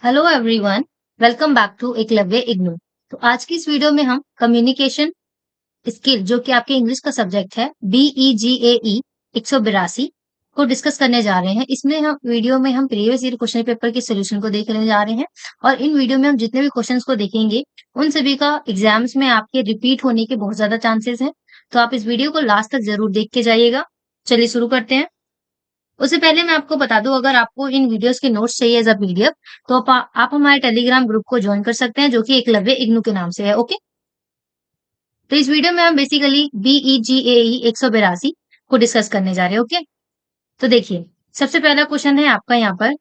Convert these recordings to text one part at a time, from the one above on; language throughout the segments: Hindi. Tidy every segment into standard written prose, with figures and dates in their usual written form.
Hello everyone. Welcome back to Eklavya IGNOU. तो आज की इस वीडियो में हम कम्युनिकेशन स्किल जो कि आपके इंग्लिश का सब्जेक्ट है BEGAE 182 को डिस्कस करने जा रहे हैं। इसमें हम वीडियो में हम प्रीवियस ईयर क्वेश्चन पेपर के सोल्यूशन को देखने जा रहे हैं और इन वीडियो में हम जितने भी क्वेश्चंस को देखेंगे उन सभी का एग्जाम्स में आपके रिपीट होने के बहुत ज्यादा चांसेस हैं। तो आप इस वीडियो को लास्ट तक जरूर देख के जाइएगा। चलिए शुरू करते हैं। उससे पहले मैं आपको बता दूं, अगर आपको इन वीडियोस के नोट्स चाहिए एज अ पीडीएफ तो आप हमारे टेलीग्राम ग्रुप को ज्वाइन कर सकते हैं जो कि एकलव्य इग्नू के नाम से है। ओके, तो इस वीडियो में हम बेसिकली BEGAE 182 को डिस्कस करने जा रहे हैं। ओके, तो देखिए, सबसे पहला क्वेश्चन है आपका यहाँ पर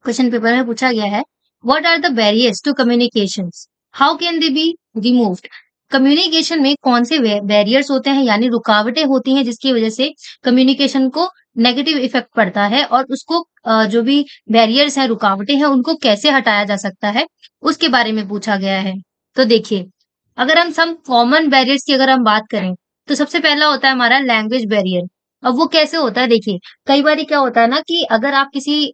क्वेश्चन पेपर में पूछा गया है, what are the barriers to communication, how can they be removed. Communication में कौन से बैरियर्स होते हैं यानी रुकावटें होती हैं जिसकी वजह से कम्युनिकेशन को नेगेटिव इफेक्ट पड़ता है और उसको जो भी बैरियर्स हैं, रुकावटें हैं, उनको कैसे हटाया जा सकता है उसके बारे में पूछा गया है। तो देखिए, अगर हम सम कॉमन बैरियर्स की अगर हम बात करें तो सबसे पहला होता है हमारा लैंग्वेज बैरियर। अब वो कैसे होता है, देखिए, कई बार क्या होता है ना कि अगर आप किसी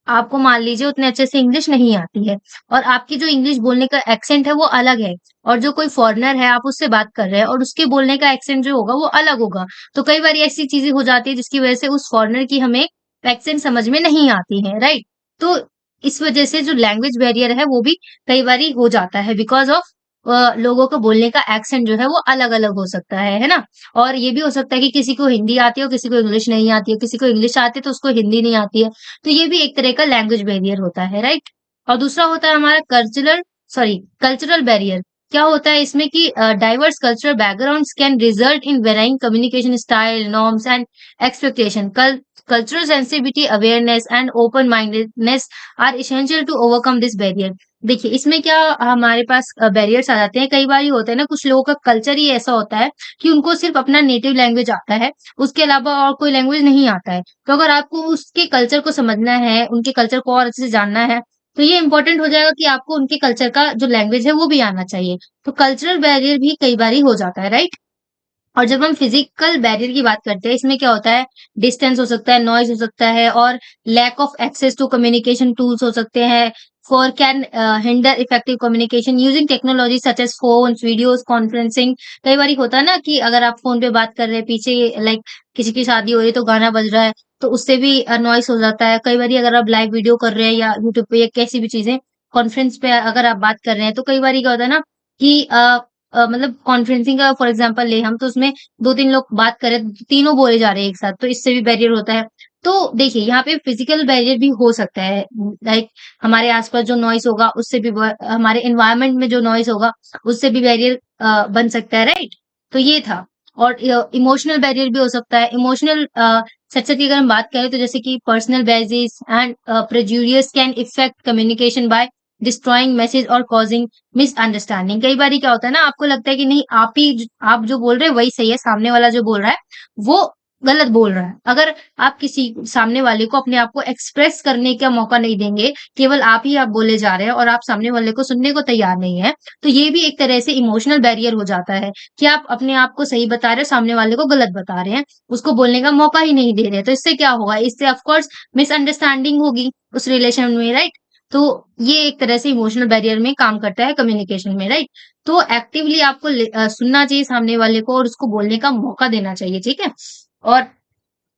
आपको मान लीजिए उतने अच्छे से इंग्लिश नहीं आती है और आपकी जो इंग्लिश बोलने का एक्सेंट है वो अलग है और जो कोई फॉरेनर है आप उससे बात कर रहे हैं और उसके बोलने का एक्सेंट जो होगा वो अलग होगा। तो कई बार ऐसी चीजें हो जाती है जिसकी वजह से उस फॉरेनर की हमें एक्सेंट समझ में नहीं आती है, राइट। तो इस वजह से जो लैंग्वेज बैरियर है वो भी कई बार हो जाता है बिकॉज ऑफ लोगों को बोलने का एक्सेंट जो है वो अलग अलग हो सकता है ना। और ये भी हो सकता है कि किसी को हिंदी आती है और किसी को इंग्लिश नहीं आती है, किसी को इंग्लिश आती है तो उसको हिंदी नहीं आती है। तो ये भी एक तरह का लैंग्वेज बैरियर होता है, राइट। और दूसरा होता है हमारा कल्चरल बैरियर। क्या होता है इसमें कि diverse cultural backgrounds can result in varying communication style, norms and expectation. Cultural sensitivity, awareness and open mindedness are essential to overcome this barrier. देखिए, इसमें क्या हमारे पास बैरियर्स आ जाते हैं। कई बार ये होता है ना, कुछ लोगों का कल्चर ही ऐसा होता है कि उनको सिर्फ अपना नेटिव लैंग्वेज आता है, उसके अलावा और कोई लैंग्वेज नहीं आता है। तो अगर आपको उसके कल्चर को समझना है, उनके कल्चर को और अच्छे से जानना है, तो ये इम्पोर्टेंट हो जाएगा कि आपको उनके कल्चर का जो लैंग्वेज है वो भी आना चाहिए। तो कल्चरल बैरियर भी कई बार हो जाता है, राइट। और जब हम फिजिकल बैरियर की बात करते हैं, इसमें क्या होता है, डिस्टेंस हो सकता है, नॉइज हो सकता है और lack of access to communication tools हो सकते हैं। For can hinder effective communication using technology such as phones, videos, conferencing. कई बार होता है ना कि अगर आप फोन पे बात कर रहे हैं, पीछे लाइक किसी की शादी हो रही है तो गाना बज रहा है, तो उससे भी नॉइस हो जाता है। कई बार अगर आप लाइव वीडियो कर रहे हैं या यूट्यूब पे या कैसी भी चीजें कॉन्फ्रेंस पे अगर आप बात कर रहे हैं, तो कई बार क्या होता है ना कि मतलब कॉन्फ्रेंसिंग का फॉर एग्जांपल ले हम, तो उसमें 2-3 लोग बात कर रहे हैं, तीनों बोले जा रहे हैं एक साथ, तो इससे भी बैरियर होता है। तो देखिए, यहाँ पे फिजिकल बैरियर भी हो सकता है, लाइक हमारे आसपास जो नॉइस होगा उससे भी हमारे एनवायरनमेंट में जो नॉइस होगा उससे भी बैरियर बन सकता है, राइट। तो ये था। और इमोशनल बैरियर भी हो सकता है। इमोशनल सेक्टर की अगर हम बात करें तो जैसे कि personal basis and prejudices can effect communication by destroying message और कॉजिंग मिसअंडरस्टैंडिंग। कई बार क्या होता है ना, आपको लगता है कि नहीं, आप जो बोल रहे हैं वही सही है, सामने वाला जो बोल रहा है वो गलत बोल रहा है। अगर आप किसी सामने वाले को अपने आप को एक्सप्रेस करने का मौका नहीं देंगे, केवल आप बोले जा रहे हैं और आप सामने वाले को सुनने को तैयार नहीं है, तो ये भी एक तरह से इमोशनल बैरियर हो जाता है कि आप अपने आप को सही बता रहे हैं, सामने वाले को गलत बता रहे हैं, उसको बोलने का मौका ही नहीं दे रहे। तो इससे क्या होगा, इससे ऑफकोर्स मिसअंडरस्टैंडिंग होगी उस रिलेशन में, राइट। तो ये एक तरह से इमोशनल बैरियर में काम करता है कम्युनिकेशन में, राइट। तो एक्टिवली आपको सुनना चाहिए सामने वाले को और उसको बोलने का मौका देना चाहिए, ठीक है। और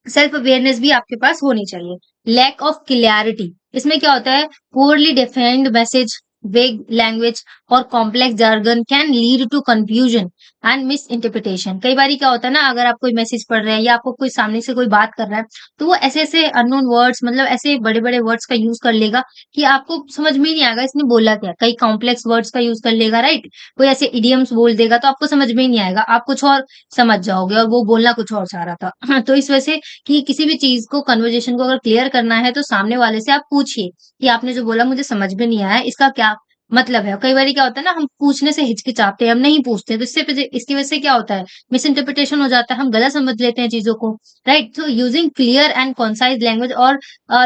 सेल्फ अवेयरनेस भी आपके पास होनी चाहिए। लैक ऑफ क्लियरिटी, इसमें क्या होता है, poorly defined message, vague language और complex jargon can lead to confusion and misinterpretation. कई बार क्या होता है ना, अगर आप कोई मैसेज पढ़ रहे हैं या आपको कोई सामने से कोई बात कर रहा है, तो वो ऐसे ऐसे अननोन वर्ड्स, मतलब ऐसे बड़े बड़े वर्ड्स का यूज कर लेगा कि आपको समझ में ही नहीं आएगा इसने बोला क्या। कई कॉम्प्लेक्स वर्ड्स का यूज कर लेगा, राइट। कोई ऐसे इडियम्स बोल देगा तो आपको समझ में ही नहीं आएगा, आप कुछ और समझ जाओगे और वो बोलना कुछ और चाह रहा था। तो इस वजह से कि किसी भी चीज को, कन्वर्जेशन को अगर क्लियर करना है तो सामने वाले से आप पूछिए कि आपने जो बोला मुझे समझ में नहीं आया, इसका क्या मतलब है। कई बार क्या होता है ना, हम पूछने से हिचकिचाते हैं, हम नहीं पूछते, तो इसकी वजह से क्या होता है, मिस इंटरप्रिटेशन हो जाता है, हम गलत समझ लेते हैं चीजों को, राइट। तो using clear and concise language और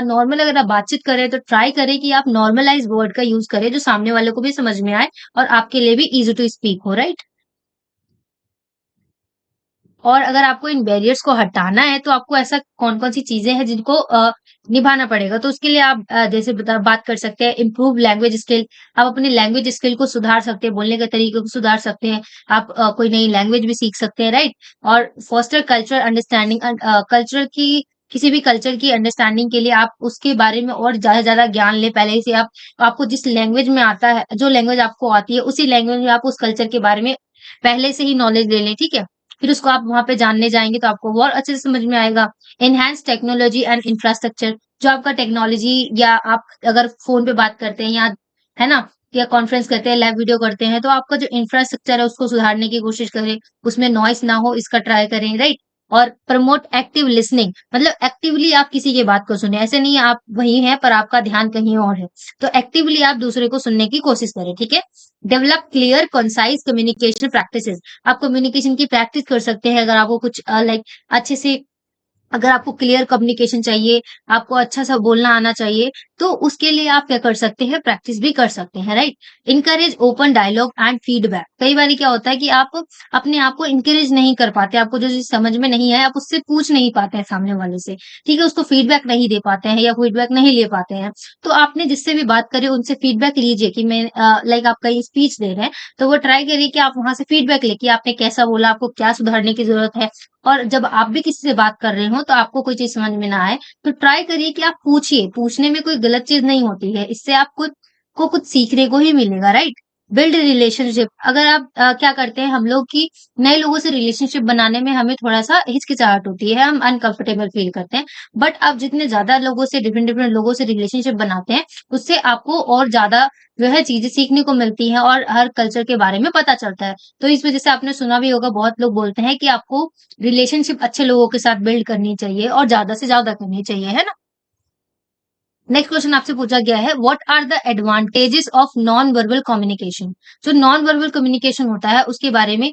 नॉर्मल अगर आप बातचीत करें तो ट्राई करें कि आप नॉर्मलाइज वर्ड का यूज करें जो सामने वाले को भी समझ में आए और आपके लिए भी इजी टू स्पीक हो, राइट। और अगर आपको इन बैरियर्स को हटाना है तो आपको ऐसा कौन-कौन सी चीजें हैं जिनको निभाना पड़ेगा। तो उसके लिए आप जैसे बात कर सकते हैं इम्प्रूव लैंग्वेज स्किल। आप अपने लैंग्वेज स्किल को सुधार सकते हैं, बोलने के तरीके को सुधार सकते हैं। आप कोई नई लैंग्वेज भी सीख सकते हैं, राइट? और फोस्टर कल्चरल अंडरस्टैंडिंग, कल्चर की किसी भी कल्चर की अंडरस्टैंडिंग के लिए आप उसके बारे में और ज़्यादा ज्ञान लें पहले से। आप आपको जिस लैंग्वेज में आता है, जो लैंग्वेज आपको आती है, उसी लैंग्वेज में आप उस कल्चर के बारे में पहले से ही नॉलेज ले लें, ठीक है? फिर उसको आप वहाँ पे जानने जाएँगे तो आपको और अच्छे से समझ में आएगा। एनहांस टेक्नोलॉजी एंड इंफ्रास्ट्रक्चर, जो आपका टेक्नोलॉजी या आप अगर फ़ोन पे बात करते हैं या है ना? या कॉन्फ्रेंस करते हैं, लाइव वीडियो करते हैं, तो आपका जो इंफ्रास्ट्रक्चर है उसको सुधारने की कोशिश करें, उसमें नॉइज़ ना हो इसका ट्राई करें, राइट? और प्रमोट एक्टिव लिसनिंग, मतलब एक्टिवली आप किसी की बात को सुनें, ऐसे नहीं है आप वहीं हैं पर आपका ध्यान कहीं और है। तो एक्टिवली आप दूसरे को सुनने की कोशिश करें, ठीक है? Develop clear concise communication practices, आप कम्युनिकेशन की प्रैक्टिस कर सकते हैं अगर आपको कुछ लाइक अच्छे से, अगर आपको क्लियर कम्युनिकेशन चाहिए, आपको अच्छा-सा बोलना आना चाहिए, तो उसके लिए आप क्या कर सकते हैं, प्रैक्टिस भी कर सकते हैं, right? Encourage open dialogue and feedback, कई बारी क्या होता है कि आप अपने आप को एनकरेज नहीं कर पाते, आपको जो चीज़ समझ में नहीं है, आप उससे पूछ नहीं पाते हैं सामने वाले से, ठीक है? उसको फीडबैक नहीं दे पाते हैं या फीडबैक नहीं ले पाते हैं। तो आपने जिससे भी बात करी उनसे फीडबैक लीजिए कि मैं लाइक आप कहीं स्पीच दे रहे हैं, तो वो ट्राई करिए कि आप वहाँ से फीडबैक लें कि आपने कैसा बोला, आपको क्या सुधारने की ज़रूरत है। और जब आप भी किसी से बात कर रहे हो तो आपको कोई चीज़ समझ में ना आए, तो ट्राई करिए कि आप पूछिए, पूछने में कोई गलत चीज़ नहीं होती है, इससे आपको को कुछ सीखने को ही मिलेगा, राइट? बिल्ड रिलेशनशिप, अगर आप क्या करते हैं हम लोग कि नए लोगों से रिलेशनशिप बनाने में हमें थोड़ा-सा हिचकिचाहट होती है, हम अनकंफर्टेबल फील करते हैं। बट आप जितने ज़्यादा लोगों से डिफरेंट-डिफरेंट लोगों से रिलेशनशिप बनाते हैं, उससे आपको और ज़्यादा जो है चीज़ें सीखने को मिलती हैं और हर कल्चर के बारे में पता चलता है। तो इस वज़ह से आपने सुना भी होगा बहुत लोग बोलते हैं कि आपको रिलेशनशिप अच्छे लोगों के साथ बिल्ड करनी चाहिए और ज़्यादा से ज़्यादा करनी चाहिए, है ना? नेक्स्ट क्वेश्चन आपसे पूछा गया है, what are the advantages of non verbal communication? जो नॉन वर्बल कम्युनिकेशन होता है उसके बारे में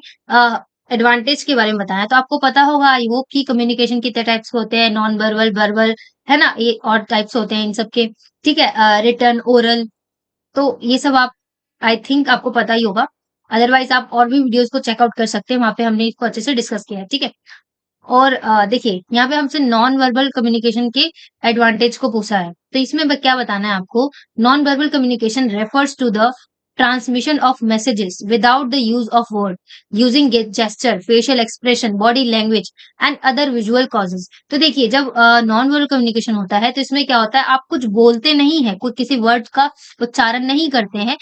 एडवांटेज के बारे में बताया। तो आपको पता होगा आई होप कि कम्युनिकेशन कितने टाइप्स के होते हैं, नॉन वर्बल, वर्बल, है ना? ये और टाइप्स होते हैं इन सब के, ठीक है? रिटन, ओरल, तो ये सब आप आई थिंक आपको पता ही होगा। अदरवाइज़ आप और भी वीडियोज़ को चेक आउट कर सकते हैं, वहाँ पे हमने इसको अच्छे से डिस्कस किया है, ठीक है? और देखिए यहाँ पे हमसे नॉन वर्बल कम्युनिकेशन के एडवांटेज को पूछा है। तो इसमें क्या बताना है आपको, non verbal communication refers to the transmission of messages without the use of word, using gesture, facial expression, body language and other visual cues. तो देखिए जब नॉन वर्बल कम्युनिकेशन होता है तो इसमें क्या होता है, आप कुछ बोलते नहीं है, कोई किसी वर्ड का उच्चारण नहीं करते हैं,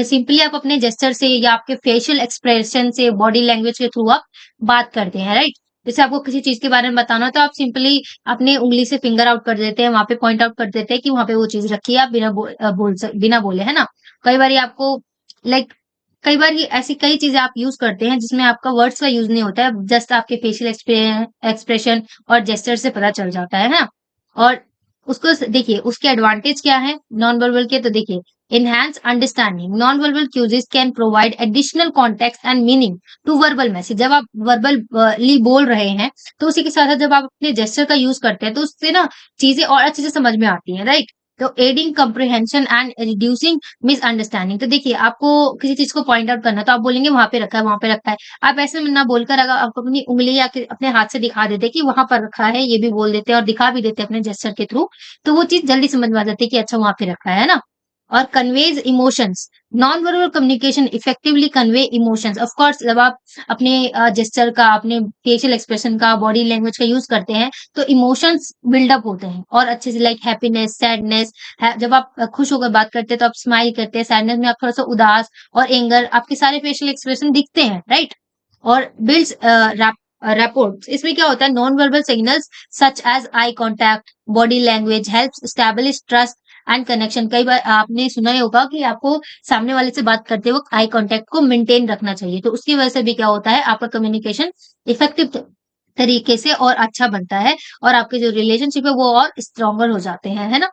सिंपली आप अपने जेस्चर से या आपके फेशियल एक्सप्रेशन से, बॉडी लैंग्वेज के थ्रू आप बात करते हैं, राइट? जैसे आपको किसी चीज़ के बारे में बताना हो तो आप सिंपली अपनी उँगली से फिंगर आउट कर देते हैं, वहाँ पे पॉइंट आउट कर देते हैं कि वहाँ पे वो चीज़ रखी है, आप बिना बोले, है ना? कई बारी आपको लाइक कई बार ये ऐसी कई चीज़ें आप यूज़ करते हैं जिसमें आपका वर्ड्स का यूज़ नहीं होता है, जस्ट आपके फेशियल एक्सप्रेशन और जेस्चर से पता चल जाता है ना? और उसको देखिए उसके एडवांटेज क्या है नॉन वर्बल के, तो देखिए enhance understanding, non verbal cues can provide additional context and meaning to verbal message. जब आप वर्बली बोल रहे हैं तो उसी के साथ साथ जब आप अपने जेस्चर का यूज करते हैं तो उससे ना चीजें और अच्छे से समझ में आती हैं, राइट? तो एडिंग कम्प्रिहेंशन एंड रिड्यूसिंग मिसअंडरस्टैंडिंग, तो देखिए आपको किसी चीज को पॉइंट आउट करना है तो आप बोलेंगे वहां पे रखा है, वहां पे रखा है। आप ऐसे में ना बोलकर अगर आप अपनी उंगली या फिर अपने हाथ से दिखा देते कि वहां पर रखा है, ये भी बोल देते हैं और दिखा भी देते हैं अपने जेस्चर के थ्रू, तो वो चीज़ जल्दी समझ में आ जाती है कि अच्छा वहाँ पे रखा है ना? और conveys emotions, non verbal communication effectively convey emotions. Of course जब आप अपने जेस्चर का, अपने फेशियल एक्सप्रेशन का, बॉडी लैंग्वेज का यूज़ करते हैं, तो इमोशंस बिल्डअप होते हैं और अच्छे से लाइक हैप्पीनेस, सैडनेस है, जब आप खुश होकर बात करते हैं तो आप स्माइल करते हैं, सैडनेस में आप थोड़ा-सा उदास और एंगर, आपके सारे फेशियल एक्सप्रेशन दिखते हैं, राइट? और बिल्ड्स रैपोर्ट, इसमें क्या होता है non verbal signals such as eye contact, body language helps establish trust and connection. कई बार आपने सुना ही होगा कि आपको सामने वाले से बात करते वक्त आई कांटेक्ट को मेंटेन रखना चाहिए, तो उसकी वजह से भी क्या होता है आपका कम्युनिकेशन इफेक्टिव तरीके से और अच्छा बनता है और आपके जो रिलेशनशिप है वो और स्ट्रॉन्गर हो जाते हैं, है ना?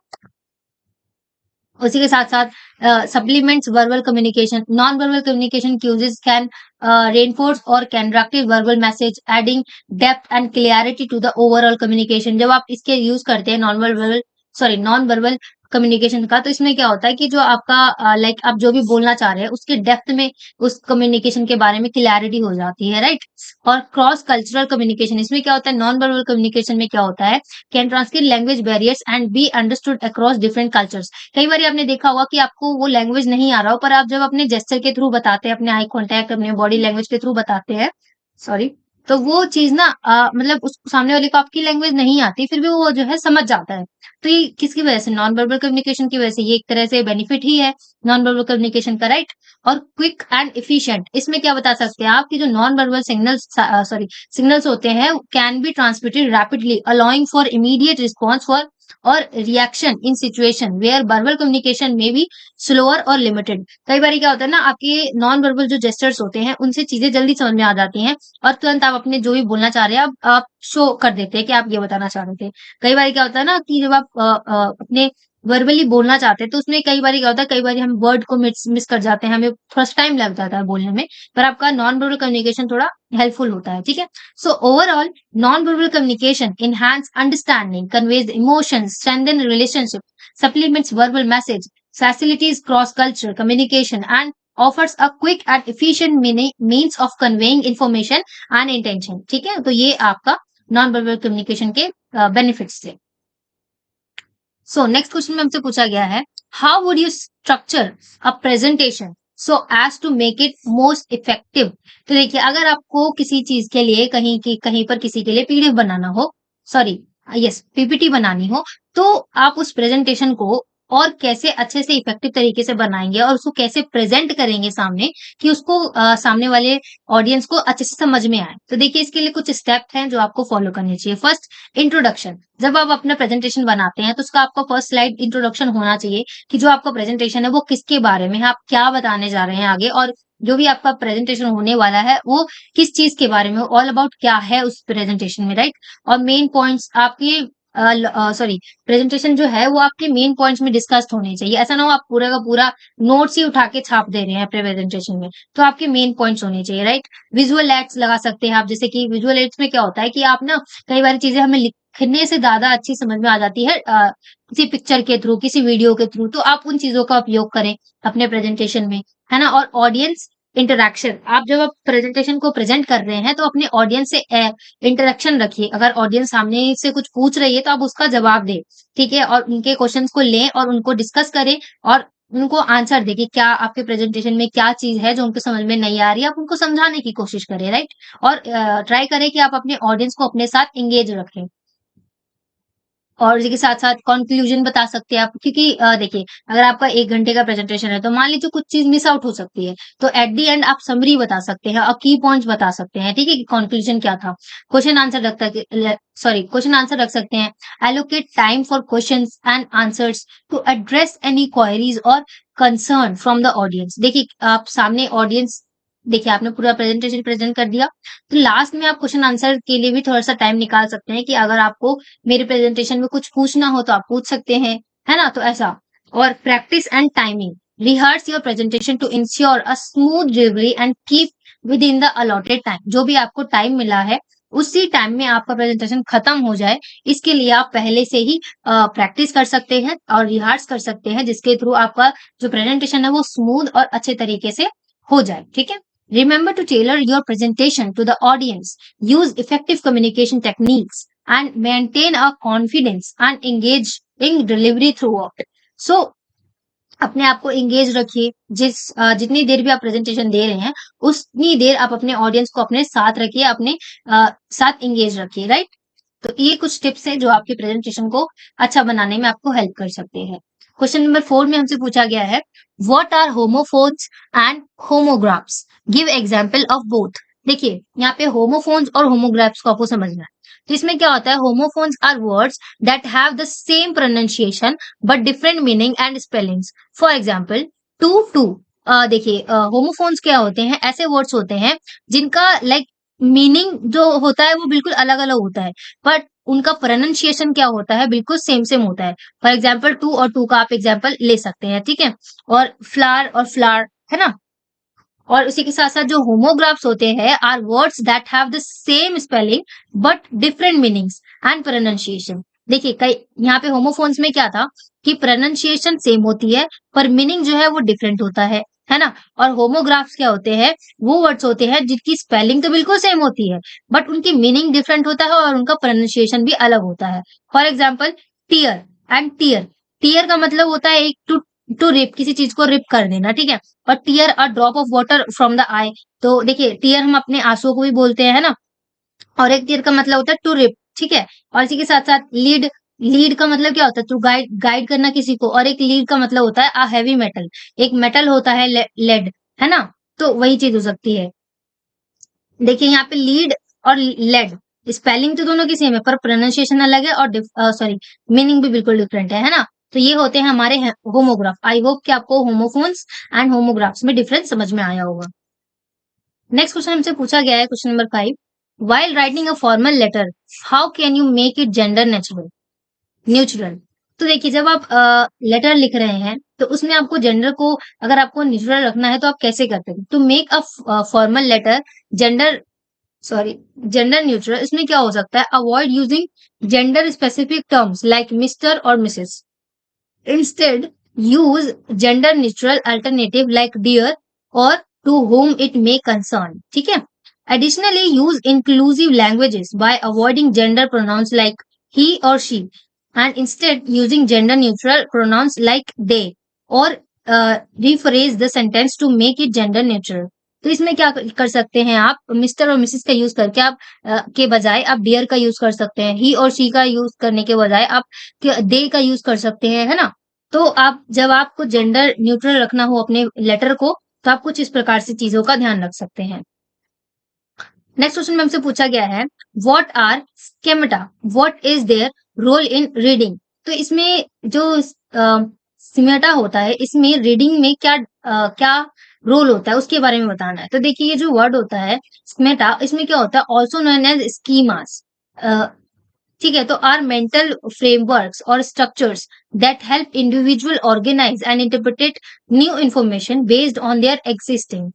उसी के साथ-साथ supplements verbal communication, non verbal communication cues can reinforce or constructive verbal message, adding depth and clarity to the overall communication. जब आप इसके यूज़ करते हैं नॉन वर्बल कम्युनिकेशन का, तो इसमें क्या होता है कि जो आपका लाइक आप जो भी बोलना चाह रहे हैं उसके डेप्थ में उस कम्युनिकेशन के बारे में क्लैरिटी हो जाती है, राइट। और क्रॉस कल्चरल कम्युनिकेशन, इसमें क्या होता है, नॉन वर्बल कम्युनिकेशन में क्या होता है, can translate language barriers and be understood across different cultures. कई बार आपने देखा होगा कि आपको वो लैंग्वेज नहीं आ रहा हो, पर आप जब अपने जेस्चर के थ्रू बताते हैं, अपने आई कॉन्टैक्ट, अपने बॉडी लैंग्वेज के थ्रू बताते हैं, सॉरी, तो वो चीज ना मतलब उस सामने वाले को आपकी लैंग्वेज नहीं आती, फिर भी वो जो है समझ जाता है। तो ये किसकी वजह से, नॉन वर्बल कम्युनिकेशन की वजह से। ये एक तरह से बेनिफिट ही है नॉन वर्बल कम्युनिकेशन का, राइट। और क्विक एंड एफिशिएंट, इसमें क्या बता सकते हैं आप कि जो नॉन वर्बल सिग्नल्स होते हैं can be transmitted rapidly allowing for immediate response for or reaction in situation where verbal communication में भी स्लोअर और लिमिटेड। कई बार क्या होता है ना, आपके नॉन वर्बल जो जेस्चर्स होते हैं उनसे चीजें जल्दी समझ में आ जाती हैं और तुरंत आप अपने जो भी बोलना चाह रहे हैं आप शो कर देते हैं कि आप ये बताना चाह रहे थे। कई बार क्या होता है ना कि जब आप अपने वर्बली बोलना चाहते हैं तो उसमें कई बार क्या होता है, कई बार हम वर्ड को मिस कर जाते हैं, हमें फर्स्ट टाइम लग जाता है बोलने में, पर आपका नॉन वर्बल कम्युनिकेशन थोड़ा हेल्पफुल होता है, ठीक है। So overall non verbal communication enhance understanding, conveys emotions, strengthen relationship, supplements verbal message, facilitates cross-cultural communication, and offers a quick and efficient means of conveying information and intention। ठीक है, तो ये आपका नॉन वर्बल कम्युनिकेशन के बेनिफिट्स थे। सो नेक्स्ट क्वेश्चन में हमसे पूछा गया है, how would you structure a presentation so as to make it most effective. तो देखिए, अगर आपको किसी चीज के लिए कहीं पर किसी के लिए पीडीएफ बनाना हो, सॉरी यस पीपीटी बनानी हो, तो आप उस प्रेजेंटेशन को और कैसे अच्छे से इफेक्टिव तरीके से बनाएंगे और उसको कैसे प्रेजेंट करेंगे सामने, कि उसको सामने वाले ऑडियंस को अच्छे से समझ में आए। तो देखिए, इसके लिए कुछ स्टेप हैं जो आपको फॉलो करने चाहिए। First, introduction. जब आप अपना प्रेजेंटेशन बनाते हैं तो उसका आपका फर्स्ट स्लाइड इंट्रोडक्शन होना चाहिए कि जो आपका प्रेजेंटेशन है वो किसके बारे में है, आप क्या बताने जा रहे हैं आगे, और जो भी आपका प्रेजेंटेशन होने वाला है वो किस चीज के बारे में, ऑल अबाउट क्या है उस प्रेजेंटेशन में, राइट। और मेन पॉइंट्स आपके सॉरी प्रेजेंटेशन जो है वो आपके मेन पॉइंट्स में डिस्कस होने चाहिए। ऐसा ना हो आप पूरा का पूरा नोट्स ही उठा के छाप दे रहे हैं अपने प्रेजेंटेशन में, तो आपके मेन पॉइंट्स होने चाहिए, राइट। विजुअल एड्स लगा सकते हैं आप, जैसे कि विजुअल एड्स में क्या होता है कि आप ना कई बार चीजें हमें लिखने से ज्यादा अच्छी समझ में आ जाती है किसी पिक्चर के थ्रू, किसी वीडियो के थ्रू, तो आप उन चीजों का उपयोग करें अपने प्रेजेंटेशन में, है ना। और ऑडियंस इंटरैक्शन, आप जब आप प्रेजेंटेशन को प्रेजेंट कर रहे हैं तो अपने ऑडियंस से इंटरेक्शन रखिए। अगर ऑडियंस सामने से कुछ पूछ रही है तो आप उसका जवाब दें, ठीक है, और उनके क्वेश्चंस को लें और उनको डिस्कस करें और उनको आंसर दें कि क्या आपके प्रेजेंटेशन में क्या चीज है जो उनको समझ में नहीं आ रही है, आप उनको समझाने की कोशिश करें, राइट। और ट्राई करें कि आप अपने ऑडियंस को अपने साथ एंगेज रखें। और इसी के साथ-साथ कंक्लूजन बता सकते हैं आप, क्योंकि देखिए, अगर आपका 1 घंटे का प्रेजेंटेशन है तो मान लीजिए कुछ चीज़ मिस आउट हो सकती है, तो एट द एंड आप समरी बता सकते हैं और की पॉइंट्स बता सकते हैं, ठीक है, कि कंक्लूजन क्या था। क्वेश्चन आंसर रख सकते हैं। Allocate time for questions and answers to address any queries और कंसर्न फ्रॉम द ऑडियंस। देखिए, आप सामने ऑडियंस, देखिए आपने पूरा प्रेजेंटेशन प्रेजेंट कर दिया, तो लास्ट में आप क्वेश्चन आंसर के लिए भी थोड़ा-सा टाइम निकाल सकते हैं कि अगर आपको मेरे प्रेजेंटेशन में कुछ पूछना हो तो आप पूछ सकते हैं, है ना? तो ऐसा। और practice and timing, rehearse your presentation to ensure a smooth delivery and keep within the allotted time. जो भी आपको टाइम मिला है उसी टाइम में आपका प्रेजेंटेशन खत्म हो जाए, इसके लिए आप पहले से ही प्रैक्टिस कर सकते हैं और रिहर्स कर सकते हैं, जिसके थ्रू आपका जो प्रेजेंटेशन है वो स्मूथ और अच्छे तरीके से हो जाए, ठीक है। Remember to tailor your presentation to the audience. Use effective communication techniques and maintain a confidence and engaging delivery throughout. So, अपने आप को एंगेज रखिए, जितनी देर भी आप प्रेजेंटेशन दे रहे हैं उतनी देर आप अपने ऑडियंस को अपने साथ रखिए, अपने साथ एंगेज रखिए, राइट। तो ये कुछ टिप्स हैं जो आपके प्रेजेंटेशन को अच्छा बनाने में आपको हेल्प कर सकते हैं। क्वेश्चन नंबर 4 में हमसे पूछा गया है, what are homophones and homographs, give example of both. देखिए, यहाँ पे होमोफोन्स और होमोग्राफ्स को आपको समझना है। तो इसमें क्या होता है, homophones are words that have the same pronunciation but different meaning and spellings. For example, to two. देखिए, होमोफोन्स क्या होते हैं, ऐसे वर्ड्स होते हैं जिनका लाइक मीनिंग जो होता है वो बिल्कुल अलग अलग होता है, बट उनका प्रोनाउंसिएशन क्या होता है, बिल्कुल सेम सेम होता है। फॉर एग्जाम्पल, टू और टू का आप एग्जाम्पल ले सकते हैं, ठीक है। और फ्लावर और फ्लावर, है ना। और उसी के साथ साथ जो होमोग्राफ्स होते हैं are words that have the same spelling but different meanings and pronunciation. देखिए कई यहाँ पे होमोफोन्स में क्या था कि प्रोनाउंसिएशन सेम होती है पर मीनिंग जो है वो डिफरेंट होता है ना? और होमोग्राफ्स क्या होते हैं, वो वर्ड्स होते हैं जिनकी स्पेलिंग तो बिल्कुल सेम होती है बट उनकी मीनिंग डिफरेंट होता है और उनका प्रोनाउंसिएशन भी अलग होता है। For example tear and tear. Tear का मतलब होता है एक टू टू रिप, किसी चीज को रिप कर देना, ठीक है? और tear a drop of water from the eye. तो देखिए टीयर हम अपने आंसुओं को भी बोलते हैं, है ना? और एक टीयर का मतलब होता है टू रिप, ठीक है? और इसी के साथ-साथ लीड, लीड का मतलब क्या होता है? टू गाइड, गाइड करना किसी को। और एक लीड का मतलब होता है अ हेवी मेटल, एक मेटल होता है लेड, है ना? तो वही चीज़ हो सकती है। देखिए यहाँ पे लीड और लेड, स्पेलिंग तो दोनों की सेम है पर प्रोनाउंसिएशन अलग है और सॉरी मीनिंग भी बिल्कुल डिफरेंट है ना? तो ये होते हैं हमारे होमोग्राफ। आई होप कि आपको होमोफोन्स एंड होमोग्राफ्स में डिफरेंस समझ में आया होगा। नेक्स्ट क्वेश्चन हमसे पूछा गया है question number 5। While writing a formal letter, how can you make it gender natural neutral? तो देखिए जब आप लेटर लिख रहे हैं तो उसमें आपको जेंडर को, अगर आपको न्यूट्रल रखना है तो आप कैसे करते हैं? To make a formal letter gender, sorry, gender neutral, इसमें क्या हो सकता है? Avoid using gender specific terms like Mr और Mrs. Instead, use gender neutral alternative like dear or to whom it may concern. ठीक है? Additionally, use inclusive languages by avoiding gender pronouns like he or she and instead using gender neutral pronouns like they or rephrase the sentence to make it gender neutral. तो इसमें क्या कर सकते हैं आप? मिस्टर और मिसेस का यूज करके आप के बजाय आप डियर का यूज कर सकते हैं। ही और शी का यूज करने के बजाय आप दे का यूज कर सकते हैं, है ना? तो आप जब आपको जेंडर न्यूट्रल रखना हो अपने लेटर को, तो आप कुछ इस प्रकार से चीजों का ध्यान रख सकते हैं। नेक्स्ट क्वेश्चन में हमसे पूछा गया है, what are schemata, what is their role in reading? तो इसमें जो स्कीमेटा होता है, इसमें रीडिंग में क्या रोल होता है उसके बारे में बताना है। तो देखिए ये जो वर्ड होता है स्कीमेटा, इसमें क्या होता है? ऑल्सो नोन एज स्कीमास, ठीक है? तो आर मेंटल फ्रेमवर्क्स और structures that help individual organize and interpret new information based on their existing.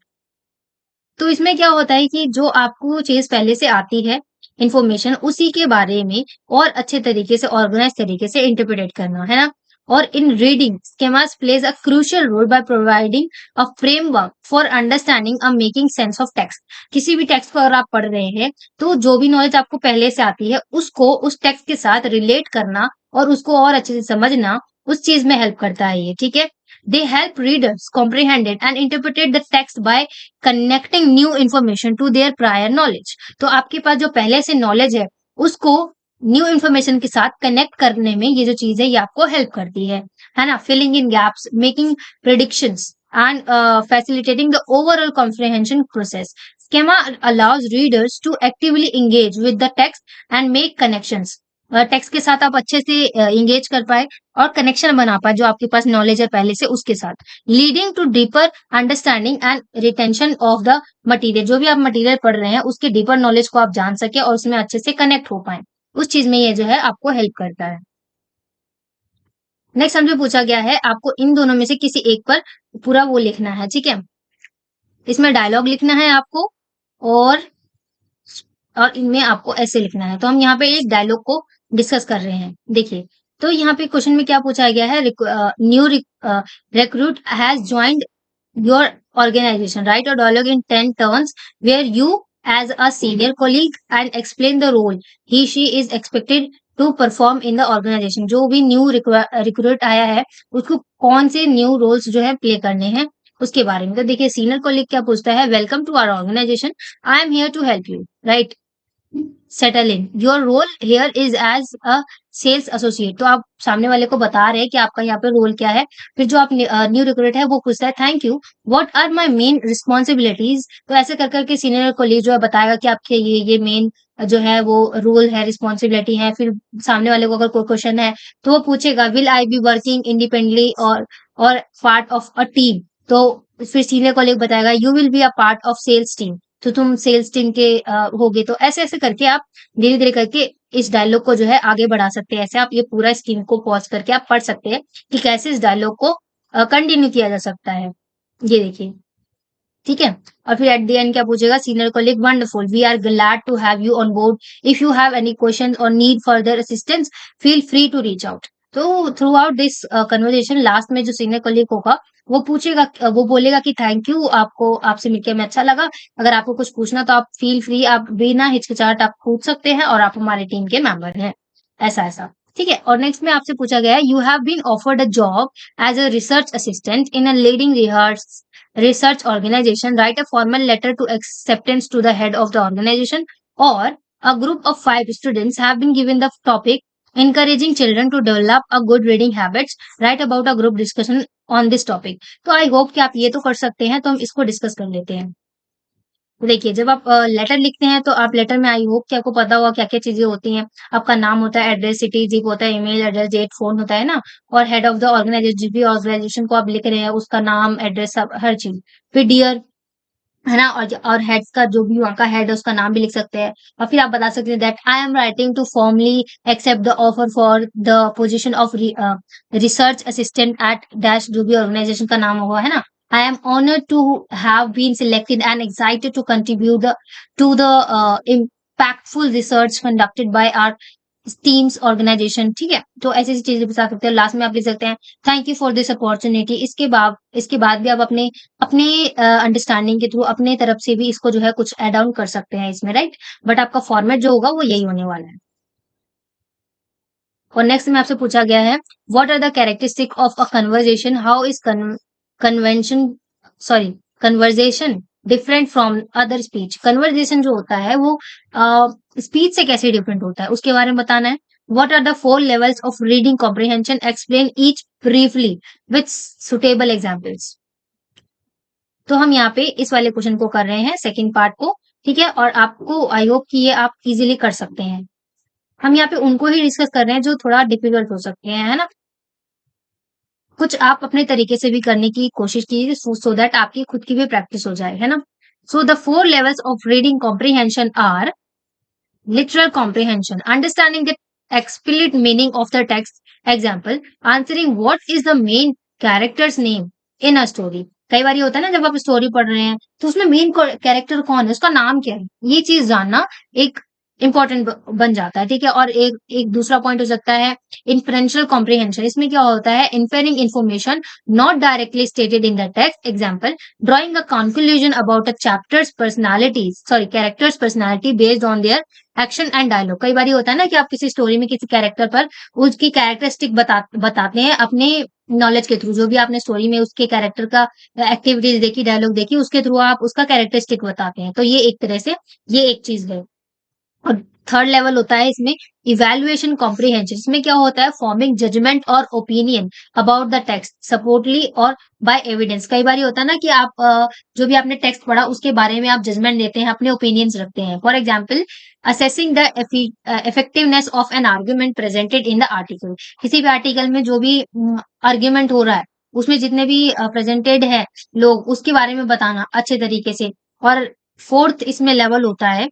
तो इसमें क्या होता है कि जो आपको चीज पहले से आती है इंफॉर्मेशन, उसी के बारे में और अच्छे तरीके से ऑर्गेनाइज तरीके से इंटरप्रेट करना, है ना? और in reading schemas plays a crucial role by providing a framework for understanding a making sense of text. किसी भी टेक्स्ट को अगर आप पढ़ रहे हैं तो जो भी नॉलेज आपको पहले से आती है उसको उस टेक्स्ट के साथ रिलेट करना और उसको और अच्छे से समझना, उस चीज में हेल्प करता है ये, ठीक है? They help readers comprehended and interpreted the text by connecting new information to their prior knowledge. तो आपके पास जो पहले से नॉलेज है उसको न्यू इन्फॉर्मेशन के साथ कनेक्ट करने में ये जो चीज है ये आपको हेल्प करती है ना? Filling in gaps, making predictions and facilitating the overall comprehension process. Schema allows readers to actively engage with the text and make connections. Text के साथ आप अच्छे से इंगेज कर पाए और कनेक्शन बना पाए जो आपके पास नॉलेज है पहले से उसके साथ, leading to deeper understanding and retention of the material. जो भी आप मटेरियल पढ़ रहे हैं उसके डीपर नॉलेज को आप जान सके और उसमें अच्छे से कनेक्ट हो पाए, उस चीज में ये जो है आपको हेल्प करता है। नेक्स्ट हमसे पूछा गया है आपको इन दोनों में से किसी एक पर पूरा वो लिखना है, ठीक है? इसमें डायलॉग लिखना है आपको और इनमें आपको ऐसे लिखना है। तो हम यहाँ पे एक डायलॉग को डिस्कस कर रहे हैं। देखिए तो यहाँ पे क्वेश्चन में क्या पूछा गया है? New recruit has joined your organization, write a dialogue in 10 turns where you as a senior colleague and explain the role he she is expected to perform in the organization. जो भी न्यू रिक्रूट आया है उसको कौन से न्यू रोल्स जो है प्ले करने हैं उसके बारे में। तो देखिए सीनियर कोलीग क्या पूछता है? Welcome to our organization, I am here to help you, right? Settle in, your role here is as a sales associate. तो आप सामने वाले को बता रहे हैं कि आपका यहाँ पे रोल क्या है। फिर जो आप न्यू रिक्रूट है वो पूछता है thank you, what are my main responsibilities. तो ऐसे कर करके सीनियर कोलीग जो है बताएगा कि आपके ये मेन जो है वो रोल है, रिस्पॉन्सिबिलिटी है। फिर सामने वाले को अगर कोई क्वेश्चन है तो वो पूछेगा will I be working independently और पार्ट ऑफ अ टीम। तो फिर सीनियर कोलीग बताएगा you will be a part of sales team, तो तुम सेल्स टीम के होगे। तो ऐसे ऐसे करके आप धीरे धीरे करके इस डायलॉग को जो है आगे बढ़ा सकते हैं। ऐसे आप ये पूरा स्क्रीन को पॉज करके आप पढ़ सकते हैं कि कैसे इस डायलॉग को कंटिन्यू किया जा सकता है। ये देखिए ठीक है। और फिर एट द एंड क्या पूछेगा, senior colleague wonderful, we are glad to have you on board, if you have any question or need further assistance feel free to reach out. तो throughout this conversation last में जो सीनियर कॉलीग होगा वो पूछेगा, वो बोलेगा कि थैंक यू, आपको आपसे मिलकर में अच्छा लगा, अगर आपको कुछ पूछना तो आप फील फ्री, आप बिना हिचकिचाहट आप पूछ सकते हैं और आप हमारे टीम के मेंबर हैं, ऐसा ऐसा। ठीक है। और नेक्स्ट में आपसे पूछा गया है, you have been offered a job as a research assistant in a leading research organization, write a formal letter to acceptance to the head of the organization, or a group of 5 students have been given the topic encouraging children to develop a good reading habits, write about a group discussion on this topic। तो आई होप कि आप ये तो कर सकते हैं, तो हम इसको डिस्कस कर लेते हैं। तो देखिए, जब आप लेटर लिखते हैं तो आप लेटर में, आई होप कि आपको पता होगा क्या क्या चीजें होती हैं। आपका नाम होता है, एड्रेस, सिटी, जिप होता है, ईमेल एड्रेस, डेट, फोन होता है ना, और हेड ऑफ द ऑर्गेनाइजेशन, जिस भी ऑर्गेनाइजेशन को आप लिख रहे हैं उसका नाम, एड्रेस, सब हर चीज। फिर डियर, है ना, और हेड्स का जो भी वहाँ का हेड है उसका नाम भी लिख सकते हैं। और फिर आप बता सकते हैं that I am writing to formally accept the offer for the position of research assistant at dash, जो भी ऑर्गेनाइजेशन का नाम होगा, है ना। I am honoured to have been selected and excited to contribute to the impactful research conducted by our team's organization. ठीक है। तो ऐसी ऐसी चीजें बता सकते हैं। लास्ट में आप लिख सकते हैं thank you for this opportunity. इसके बाद भी आप अपने अपने अंडरस्टैंडिंग के थ्रू अपने तरफ से भी इसको जो है कुछ ऐड ऑन कर सकते हैं इसमें, राइट। बट आपका फॉर्मेट जो होगा वो यही होने वाला है। और नेक्स्ट में आपसे पूछा गया है, what are the characteristic of a conversation, how is convention sorry conversation different from other speech. Conversation जो होता है वो स्पीच से कैसे डिफरेंट होता है उसके बारे में बताना है। What are the 4 levels of reading comprehension, explain each briefly with suitable examples. तो हम यहाँ पे इस वाले क्वेश्चन को कर रहे हैं, सेकंड पार्ट को। ठीक है। और आपको आई होप कि ये आप इजीली कर सकते हैं। हम यहाँ पे उनको ही डिस्कस कर रहे हैं जो थोड़ा डिफिकल्ट हो सकते हैं, है ना। कुछ आप अपने तरीके से भी करने की कोशिश कीजिए, सो दैट आपकी खुद की भी प्रैक्टिस हो जाए, है ना। So the 4 levels of reading comprehension are literal comprehension, understanding the explicit meaning of the text, example, answering what is the main character's name in a story। कई बार ये होता है ना, जब आप स्टोरी पढ़ रहे हैं तो उसमें मेन कैरेक्टर कौन है, उसका नाम क्या है, ये चीज जानना एक इंपॉर्टेंट बन जाता है। ठीक है। और एक एक दूसरा पॉइंट हो सकता है इन्फरेंशियल कॉम्प्रिहेंशन। इसमें क्या होता है, inferring information not directly stated in the text, example, drawing a conclusion about a chapters personalities characters personality based on their action and dialogue. कई बार ये होता है ना कि आप किसी स्टोरी में किसी कैरेक्टर पर उसकी कैरेक्टरिस्टिक बताते हैं अपने नॉलेज के थ्रू, जो भी आपने स्टोरी में उसके कैरेक्टर का एक्टिविटीज देखी, डायलॉग देखी, उसके थ्रू आप उसका कैरेक्टरिस्टिक बताते हैं। तो ये एक तरह से ये एक चीज है। और थर्ड लेवल होता है इसमें इवैल्यूएशन कॉम्प्रिहेंशन। इसमें क्या होता है, फॉर्मिंग जजमेंट और ओपिनियन अबाउट द टेक्स्ट सपोर्टली और बाय एविडेंस। कई बार ये होता है ना कि आप जो भी आपने टेक्स्ट पढ़ा उसके बारे में आप जजमेंट देते हैं, अपने ओपिनियंस रखते हैं। For example, assessing the effectiveness of an argument presented in the article. किसी भी आर्टिकल में जो भी आर्ग्यूमेंट हो रहा है उसमें जितने भी प्रेजेंटेड है लोग, उसके बारे में बताना अच्छे तरीके से। और फोर्थ इसमें लेवल होता है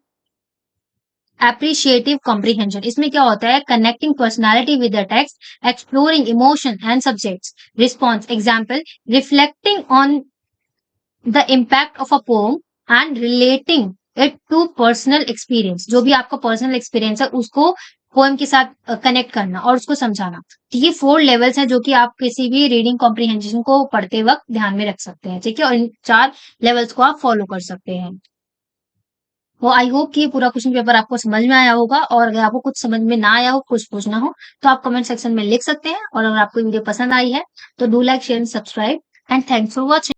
एप्रिशिएटिव कॉम्प्रिहेंशन। इसमें क्या होता है, connecting personality with the text, exploring emotion and subjects response, example, reflecting on the impact of a poem and relating it to personal experience. जो भी आपका पर्सनल एक्सपीरियंस है उसको पोएम के साथ कनेक्ट करना और उसको समझाना। तो ये 4 लेवल्स हैं जो कि आप किसी भी रीडिंग कॉम्प्रिहेंशन को पढ़ते वक्त ध्यान में रख सकते हैं। ठीक है। और इन 4 लेवल्स को आप फॉलो कर सकते हैं। तो आई होप कि ये पूरा क्वेश्चन पेपर आपको समझ में आया होगा। और अगर आपको कुछ समझ में ना आया हो, कुछ पूछना हो, तो आप कमेंट सेक्शन में लिख सकते हैं। और अगर आपको वीडियो पसंद आई है तो do like, share and subscribe, and thanks for watching.